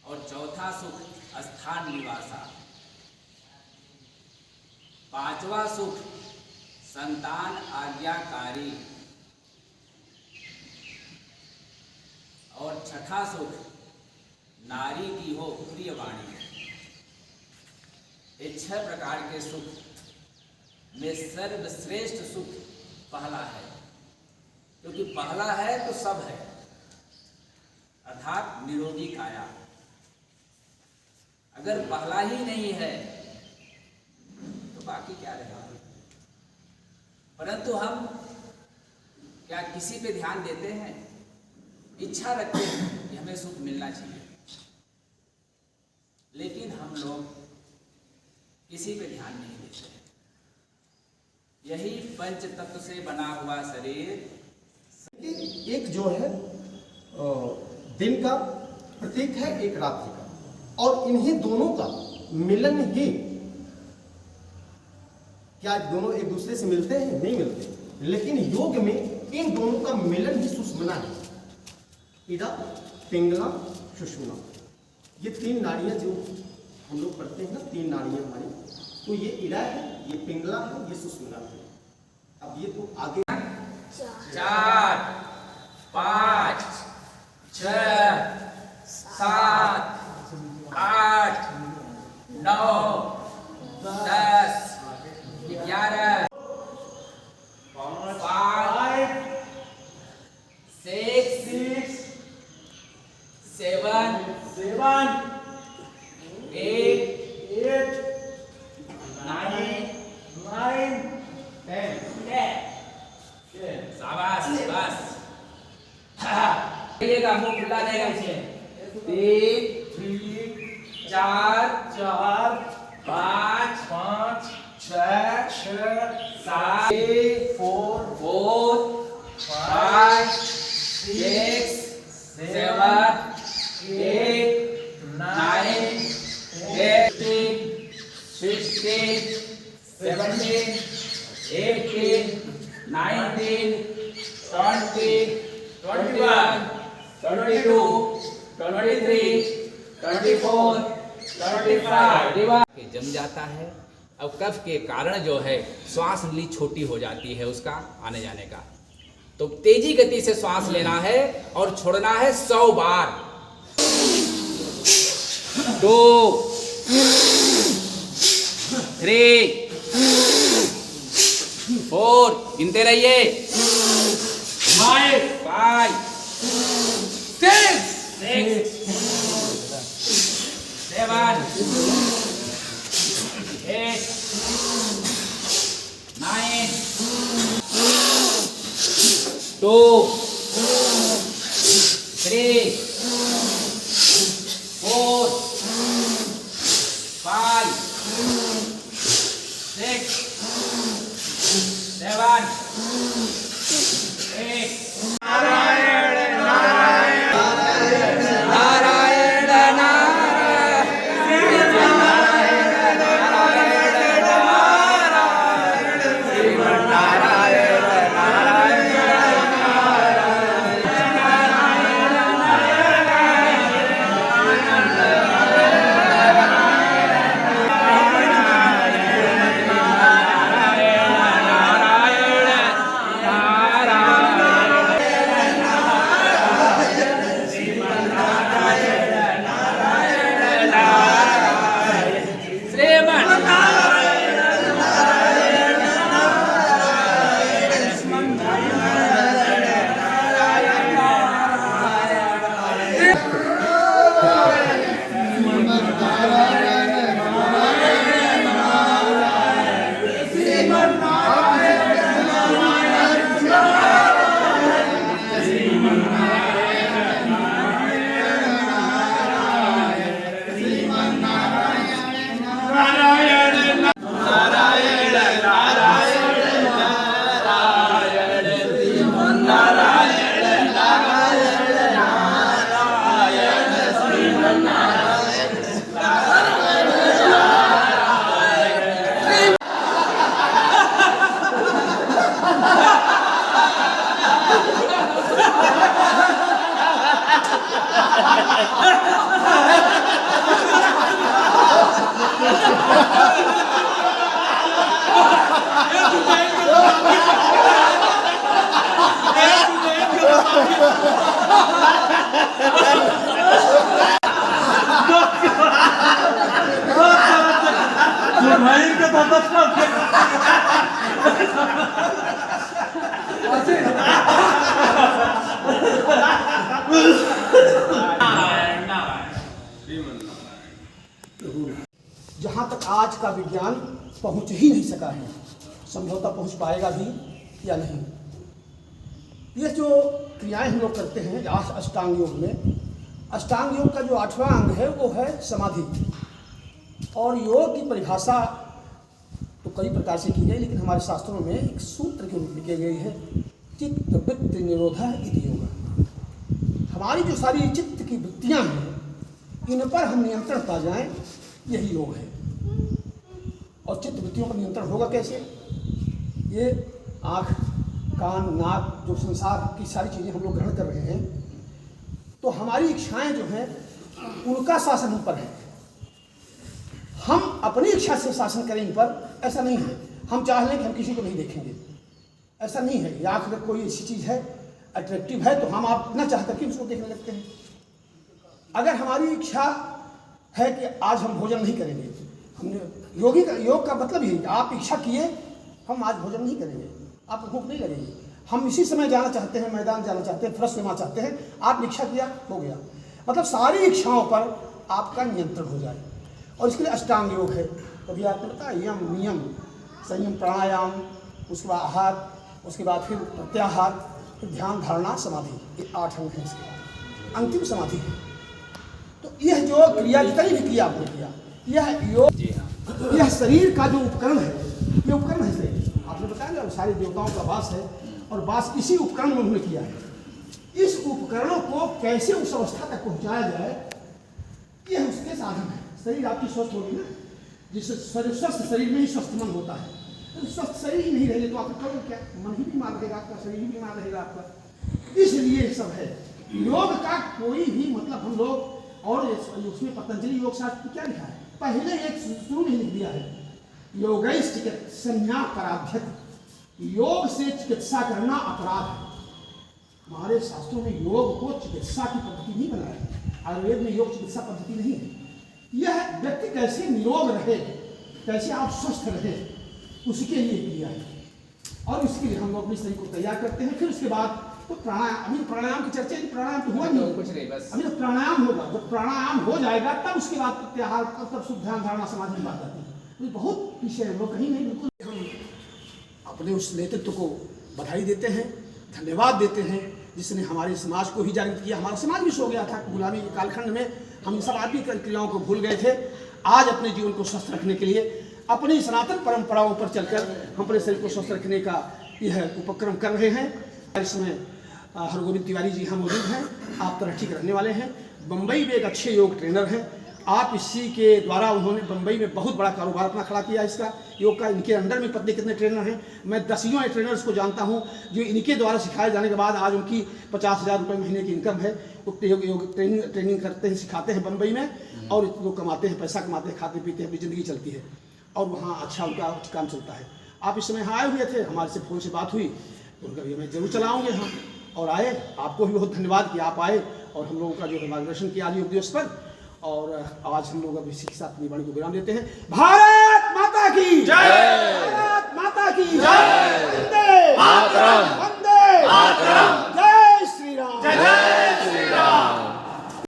और चौथा सुख स्थान निवासा। पांचवा सुख संतान आज्ञाकारी और छठा सुख नारी की हो प्रिय वाणी। ये 6 प्रकार के सुख में सर्वश्रेष्ठ सुख पहला है, क्योंकि पहला है तो सब है, अर्थात निरोगी काया। अगर पहला ही नहीं है तो बाकी क्या रहेगा। परंतु हम क्या किसी पे ध्यान देते हैं? इच्छा रखते हैं कि हमें सुख मिलना चाहिए, लेकिन हम लोग किसी पे ध्यान नहीं देते हैं। यही पंच तत्व से बना हुआ शरीर एक जो है दिन का प्रतीक है, एक रात्रि का, और इन्हीं दोनों का मिलन ही, क्या दोनों एक दूसरे से मिलते हैं? नहीं मिलते, लेकिन योग में इन दोनों का मिलन ही सुषुम्ना है। इड़ा, पिंगला, सुषुम्ना, ये 3 नाड़ियां जो हम लोग पढ़ते हैं ना, 3 नाड़ियां हमारी, तो ये इड़ा है, ये पिंगला है, ये सुषुम्ना है। अब ये तो आगे 4, 5, 6, 7, 8, 9, 10, 11, 5, 6, 7, 8, 9, 10। शाबाश, बस ये मुंह खुला रहेगा इसे। 3, 4, 5, 6, 7, 4, 5, 6, 7, 8, 9, 10, 16, 17, 18, 19, 20, 21, 22, 23, 24, 25 जम जाता है। अब कफ के कारण जो है श्वास नली छोटी हो जाती है उसका आने जाने का, तो तेजी गति से श्वास लेना है और छोड़ना है 100 बार। 2, 3, 4, गिनते रहिए। 5, 6, 7, 8, 9, 2, 3, 4, 5, 6, 7, 8। नारायण नारायण नारायण नारायण। जहाँ तक आज का विज्ञान पहुँच ही नहीं सका है, संभवतः पहुँच पाएगा भी या नहीं। ये जो क्रियाएं हम लोग करते हैं अष्टांग योग में, अष्टांग योग का जो 8वां अंग है वो है समाधि। और योग की परिभाषा तो कई प्रकार से की गई, लेकिन हमारे शास्त्रों में एक सूत्र के रूप में की गई है, चित्त वृत्ति निरोधा इति योग। हमारी जो सारी चित्त की वृत्तियाँ हैं, इन पर हम नियंत्रण पा जाएं, यही योग है। और चित्त वृत्तियों पर नियंत्रण होगा कैसे? ये आँख, कान, नाक, जो संसार की सारी चीज़ें हम लोग ग्रहण कर रहे हैं, तो हमारी इच्छाएं जो हैं उनका शासन हम पर है। हम अपनी इच्छा से शासन करें इन पर, ऐसा नहीं है। हम चाह लें कि हम किसी को नहीं देखेंगे, ऐसा नहीं है। या अगर कोई ऐसी चीज़ है अट्रैक्टिव है तो हम आप न चाह करके उसको देखने लगते हैं। अगर हमारी इच्छा है कि आज हम भोजन नहीं करेंगे, हमने योग का मतलब यही, आप इच्छा किए हम आज भोजन नहीं करेंगे, आपको भूख नहीं लगेगी, हम इसी समय जाना चाहते हैं, मैदान जाना चाहते हैं, फ्रेश होना चाहते हैं, आपने इच्छा किया, हो गया। मतलब सारी इच्छाओं पर आपका नियंत्रण हो जाए। और इसके लिए अष्टांग योग है। कभी आपने बताया यम, नियम, संयम, प्राणायाम, उसके बाद आहार, उसके बाद फिर प्रत्याहार, फिर ध्यान, धारणा, समाधि, ये 8 अंग हैं। इसके अंतिम समाधि है। तो यह जो क्रिया, जितनी भी क्रिया आपने किया, यह योग, यह शरीर का जो उपकरण है, ये उपकरण है शरीर। आपने बताया ना सारे देवताओं का वास है, और वास इसी उपकरण में उन्होंने किया है। इस उपकरणों को कैसे उस अवस्था तक पहुंचाया जाए, यह उसके साधन है। शरीर आपकी स्वस्थ होगी ना, जिससे स्वस्थ शरीर में ही स्वस्थ मन होता है। तो स्वस्थ शरीर ही नहीं रहेगा तो आप करोगे क्या? मन ही बीमार रहेगा आपका, शरीर ही बीमार रहेगा आपका। इसलिए सब है। योग का कोई भी मतलब हम लोग, और उसमें पतंजलि योग शास्त्र क्या लिखा है, पहले एक शुरू में लिख दिया है, योगैश्च चिकित्सन्या पराध्यत, योग से चिकित्सा करना अपराध है। हमारे शास्त्रों में योग को चिकित्सा की पद्धति नहीं बनाया। आयुर्वेद में योग चिकित्सा पद्धति नहीं है। यह व्यक्ति कैसे निरोग रहे, कैसे आप स्वस्थ रहे, उसके लिए किया है। और उसके लिए हम लोग अपने शरीर को तैयार करते हैं। फिर उसके बाद तो प्राणायाम, अभी प्राणायाम की चर्चा, प्राणायाम तो हुआ नहीं, कुछ नहीं, बस अभी तो प्राणायाम होगा। जब प्राणायाम हो जाएगा तब उसके बाद प्रत्याहार, तब शुद्ध ध्यान, धारणा, समाधि की बात आती है। तो बहुत पीछे हम लोग कहीं नहीं, बिल्कुल हम अपने उस नेतृत्व को बधाई देते हैं, धन्यवाद देते हैं, जिसने हमारे समाज को ही जागृत किया। हमारा समाज भी सो गया था गुलामी के कालखंड में, हम सब आदमी क्रियाओं को भूल गए थे। आज अपने जीवन को स्वस्थ रखने के लिए अपनी सनातन परंपराओं पर चलकर हम अपने शरीर को स्वस्थ रखने का यह उपक्रम कर रहे हैं। इसमें हरगोविंद तिवारी जी यहाँ मौजूद हैं, आप तरक्की रहने वाले हैं, बम्बई में एक अच्छे योग ट्रेनर हैं। आप इसी के द्वारा उन्होंने बम्बई में बहुत बड़ा कारोबार अपना खड़ा किया इसका, योग का। इनके अंडर में पत्नी कितने ट्रेनर हैं, मैं दसियों ट्रेनर्स को जानता हूं जो इनके द्वारा सिखाए जाने के बाद आज उनकी 50,000 रुपये महीने की इनकम है। योग ट्रेनिंग करते हैं, सिखाते हैं बम्बई में, और लोग कमाते हैं, पैसा कमाते हैं, खाते पीते हैं, अपनी ज़िंदगी चलती है, और वहाँ अच्छा उनका काम चलता है। आप इस समय यहाँ आए हुए थे, हमारे से फ़ोन से बात हुई, तो उनका भी मैं जरूर चलाऊँगे यहाँ, और आए। आपको भी बहुत धन्यवाद कि आप आए और हम लोगों का जो है मार्गदर्शन किया आज योग दिवस पर। और आज हम लोग अब इसी के साथ अपनी वाणी को विराम देते हैं। भारत माता की जय, भारत माता की जय, वंदे मातरम, वंदे मातरम।